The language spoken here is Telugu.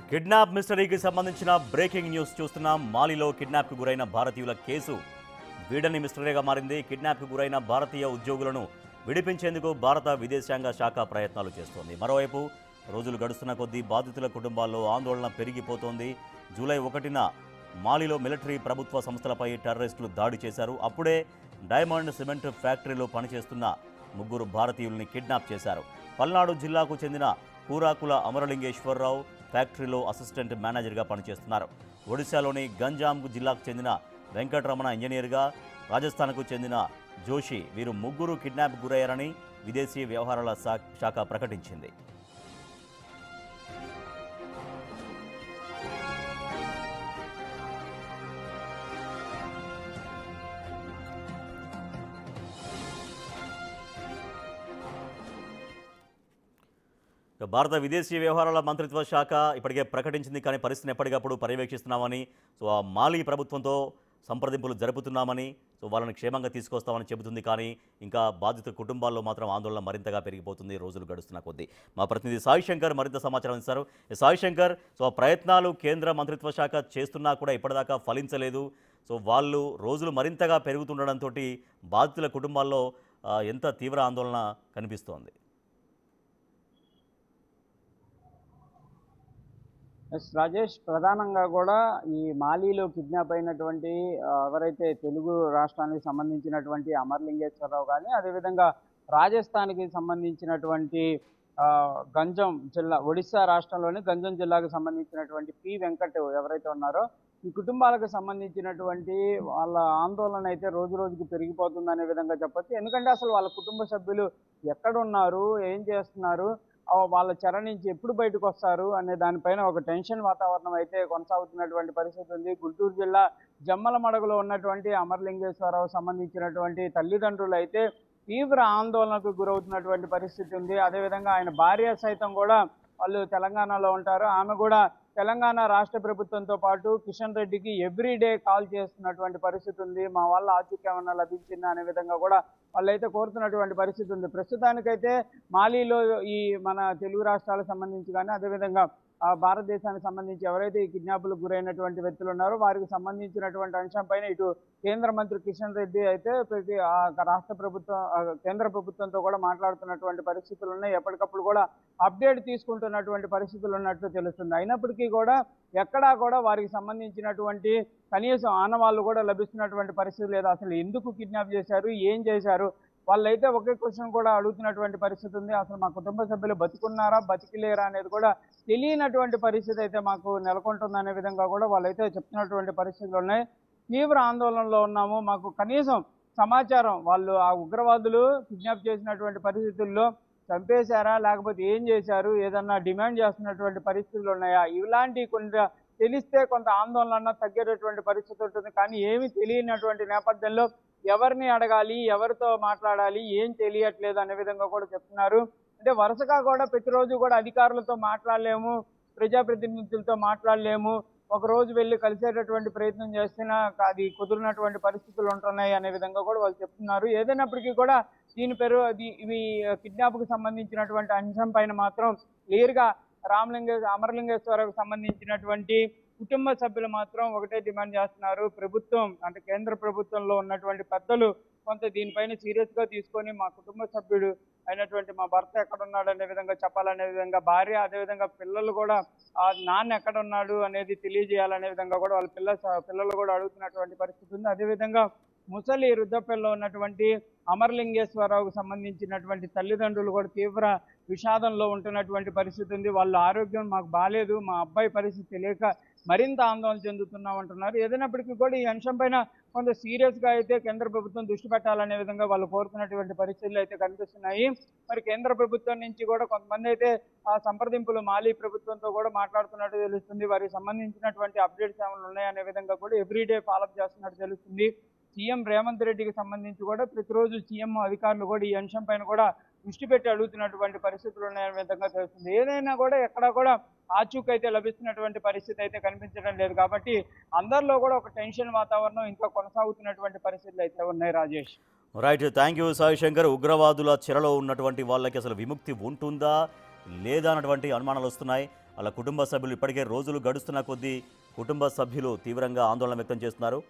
కిడ్నాప్ మిస్టరీకి సంబంధించిన బ్రేకింగ్ న్యూస్ చూస్తున్నాం. మాలిలో కిడ్నాప్కు గురైన భారతీయుల కేసు వీడని మిస్టరీగా మారింది. కిడ్నాప్కు గురైన భారతీయ ఉద్యోగులను విడిపించేందుకు భారత విదేశాంగ శాఖ ప్రయత్నాలు చేస్తోంది. మరోవైపు రోజులు గడుస్తున్న కొద్దీ బాధితుల కుటుంబాల్లో ఆందోళన పెరిగిపోతోంది. జూలై 1న మాలిలో మిలిటరీ ప్రభుత్వ సంస్థలపై టెర్రరిస్టులు దాడి చేశారు. అప్పుడే డైమండ్ సిమెంట్ ఫ్యాక్టరీలో పనిచేస్తున్న 3 భారతీయుల్ని కిడ్నాప్ చేశారు. పల్నాడు జిల్లాకు చెందిన కూరాకుల అమరలింగేశ్వరరావు ఫ్యాక్టరీలో అసిస్టెంట్ మేనేజర్గా పనిచేస్తున్నారు. ఒడిశాలోని గంజాం జిల్లాకు చెందిన వెంకటరమణ ఇంజనీర్గా, రాజస్థాన్కు చెందిన జోషి వీరు 3 కిడ్నాప్ గురయ్యారని విదేశీ వ్యవహారాల శాఖ ప్రకటించింది. భారత విదేశీ వ్యవహారాల మంత్రిత్వ శాఖ ఇప్పటికే ప్రకటించింది. కానీ పరిస్థితిని ఎప్పటికప్పుడు పర్యవేక్షిస్తున్నామని, ఆ మాలి ప్రభుత్వంతో సంప్రదింపులు జరుపుతున్నామని, వాళ్ళని క్షేమంగా తీసుకొస్తామని చెబుతుంది. కానీ ఇంకా బాధిత కుటుంబాల్లో మాత్రం ఆందోళన మరింతగా పెరిగిపోతుంది రోజులు గడుస్తున్న కొద్దీ. మా ప్రతినిధి సాయి శంకర్ మరింత సమాచారం ఇస్తారు. సాయి శంకర్, ప్రయత్నాలు కేంద్ర మంత్రిత్వ శాఖ చేస్తున్నా కూడా ఇప్పటిదాకా ఫలించలేదు. వాళ్ళు రోజులు మరింతగా పెరుగుతుండడంతో బాధితుల కుటుంబాల్లో ఎంత తీవ్ర ఆందోళన కనిపిస్తోంది? రాజేష్, ప్రధానంగా కూడా ఈ మాలీలో కిడ్నాప్ అయినటువంటి ఎవరైతే తెలుగు రాష్ట్రానికి సంబంధించినటువంటి అమరలింగేశ్వరరావు కానీ, అదేవిధంగా రాజస్థాన్కి సంబంధించినటువంటి గంజం జిల్లా, ఒడిశా రాష్ట్రంలోని గంజం జిల్లాకు సంబంధించినటువంటి పి వెంకట్ ఎవరైతే ఉన్నారో ఈ కుటుంబాలకు సంబంధించినటువంటి వాళ్ళ ఆందోళన అయితే రోజు రోజుకి పెరిగిపోతుందనే విధంగా చెప్పొచ్చు. ఎందుకంటే అసలు వాళ్ళ కుటుంబ సభ్యులు ఎక్కడున్నారు, ఏం చేస్తున్నారు, వాళ్ళ చెర నుంచి ఎప్పుడు బయటకు వస్తారు అనే దానిపైన ఒక టెన్షన్ వాతావరణం అయితే కొనసాగుతున్నటువంటి పరిస్థితి ఉంది. గుంటూరు జిల్లా జమ్మలమడుగులో ఉన్నటువంటి అమరలింగేశ్వరరావు సంబంధించినటువంటి తల్లిదండ్రులు అయితే తీవ్ర ఆందోళనకు గురవుతున్నటువంటి పరిస్థితి ఉంది. అదేవిధంగా ఆయన భార్య సైతం కూడా, వాళ్ళు తెలంగాణలో ఉంటారు, ఆమె కూడా తెలంగాణ రాష్ట్ర ప్రభుత్వంతో పాటు కిషన్ రెడ్డికి ఎవ్రీడే కాల్ చేస్తున్నటువంటి పరిస్థితి ఉంది. మా వాళ్ళ ఆచూకీ ఏమన్నా లభించిందా అనే విధంగా కూడా వాళ్ళైతే కోరుతున్నటువంటి పరిస్థితి ఉంది. ప్రస్తుతానికైతే మాలీలో ఈ మన తెలుగు రాష్ట్రాలకు సంబంధించి కానీ, అదేవిధంగా భారతదేశానికి సంబంధించి ఎవరైతే ఈ కిడ్నాపులకు గురైనటువంటి వ్యక్తులు ఉన్నారో వారికి సంబంధించినటువంటి అంశం పైన ఇటు కేంద్ర మంత్రి కిషన్ రెడ్డి అయితే ప్రతి రాష్ట్ర ప్రభుత్వం, కేంద్ర ప్రభుత్వంతో కూడా మాట్లాడుతున్నటువంటి పరిస్థితులు ఉన్నాయి. ఎప్పటికప్పుడు కూడా అప్డేట్ తీసుకుంటున్నటువంటి పరిస్థితులు ఉన్నట్లు తెలుస్తుంది. అయినప్పటికీ కూడా ఎక్కడా కూడా వారికి సంబంధించినటువంటి కనీసం ఆనవాళ్ళు కూడా లభిస్తున్నటువంటి పరిస్థితి లేదు. అసలు ఎందుకు కిడ్నాప్ చేశారు, ఏం చేశారు, వాళ్ళైతే ఒకే క్వశ్చన్ కూడా అడుగుతున్నటువంటి పరిస్థితి ఉంది. అసలు మా కుటుంబ సభ్యులు బతికున్నారా, బతికిలేరా అనేది కూడా తెలియనటువంటి పరిస్థితి అయితే మాకు నెలకొంటుందనే విధంగా కూడా వాళ్ళైతే చెప్తున్నటువంటి పరిస్థితులు ఉన్నాయి. తీవ్ర ఆందోళనలో ఉన్నాము, మాకు కనీసం సమాచారం, వాళ్ళు ఆ ఉగ్రవాదులు కిడ్నాప్ చేసినటువంటి పరిస్థితుల్లో చంపేశారా, లేకపోతే ఏం చేశారు, ఏదన్నా డిమాండ్ చేస్తున్నటువంటి పరిస్థితులు ఉన్నాయా, ఇలాంటి కొంత తెలిస్తే కొంత ఆందోళన తగ్గేటటువంటి పరిస్థితి ఉంటుంది. కానీ ఏమీ తెలియనటువంటి నేపథ్యంలో ఎవరిని అడగాలి, ఎవరితో మాట్లాడాలి, ఏం తెలియట్లేదు అనే విధంగా కూడా చెప్తున్నారు. అంటే వరుసగా కూడా ప్రతిరోజు కూడా అధికారులతో మాట్లాడలేము, ప్రజాప్రతినిధులతో మాట్లాడలేము, ఒకరోజు వెళ్ళి కలిసేటటువంటి ప్రయత్నం చేసినా అది కుదిరినటువంటి పరిస్థితులు ఉంటున్నాయి అనే విధంగా కూడా వాళ్ళు చెప్తున్నారు. ఏదైనప్పటికీ కూడా ఇవి కిడ్నాప్కు సంబంధించినటువంటి అంశం పైన మాత్రం క్లియర్గా అమరలింగేశ్వరరావుకు సంబంధించినటువంటి కుటుంబ సభ్యులు మాత్రం ఒకటే డిమాండ్ చేస్తున్నారు. ప్రభుత్వం అంటే కేంద్ర ప్రభుత్వంలో ఉన్నటువంటి పెద్దలు కొంత దీనిపైన సీరియస్గా తీసుకొని మా కుటుంబ సభ్యుడు అయినటువంటి మా భర్త ఎక్కడున్నాడు అనే విధంగా చెప్పాలనే విధంగా, భార్య అదేవిధంగా పిల్లలు కూడా నాన్న ఎక్కడున్నాడు అనేది తెలియజేయాలనే విధంగా కూడా వాళ్ళ పిల్లలు కూడా అడుగుతున్నటువంటి పరిస్థితి ఉంది. అదేవిధంగా ముసలి వృద్ధపల్లిలో ఉన్నటువంటి అమరలింగేశ్వరరావుకు సంబంధించినటువంటి తల్లిదండ్రులు కూడా తీవ్ర విషాదంలో ఉంటున్నటువంటి పరిస్థితి ఉంది. వాళ్ళ ఆరోగ్యం మాకు బాగాలేదు, మా అబ్బాయి పరిస్థితి తెలియక మరింత ఆందోళన చెందుతున్నామంటున్నారు. ఏదైనప్పటికీ కూడా ఈ అంశం పైన కొంత సీరియస్గా అయితే కేంద్ర ప్రభుత్వం దృష్టి పెట్టాలనే విధంగా వాళ్ళు కోరుతున్నటువంటి పరిస్థితులు అయితే కనిపిస్తున్నాయి. మరి కేంద్ర ప్రభుత్వం నుంచి కూడా కొంతమంది అయితే ఆ సంప్రదింపులు మాలీ ప్రభుత్వంతో కూడా మాట్లాడుతున్నట్టు తెలుస్తుంది. వారికి సంబంధించినటువంటి అప్డేట్స్ ఏమైనా ఉన్నాయనే విధంగా కూడా ఎవ్రీడే ఫాలోఅప్ చేస్తున్నట్టు తెలుస్తుంది. సీఎం రేవంత్ రెడ్డికి సంబంధించి కూడా ప్రతిరోజు సీఎం అధికారులు కూడా ఈ అంశం పైన కూడా దృష్టి పెట్టి అడుగుతున్నటువంటి పరిస్థితులు ఉన్నాయనే విధంగా తెలుస్తుంది. ఏదైనా కూడా ఎక్కడా కూడా ఆచూకీ అయితే లభిస్తున్నటువంటి పరిస్థితి అయితే కనిపించడం లేదు. కాబట్టి అందరిలో కూడా ఒక టెన్షన్ వాతావరణం ఇంకా కొనసాగుతున్నటువంటి పరిస్థితులు అయితే ఉన్నాయి. Rajesh, right, thank you Sai Shankar. ఉగ్రవాదుల చెరలో ఉన్నటువంటి వాళ్ళకి అసలు విముక్తి ఉంటుందా, లేదా అన్నటువంటి అనుమానాలు వస్తున్నాయి. వాళ్ళ కుటుంబ సభ్యులు ఇప్పటికే రోజులు గడుస్తున్న కొద్దీ కుటుంబ సభ్యులు తీవ్రంగా ఆందోళన వ్యక్తం చేస్తున్నారు.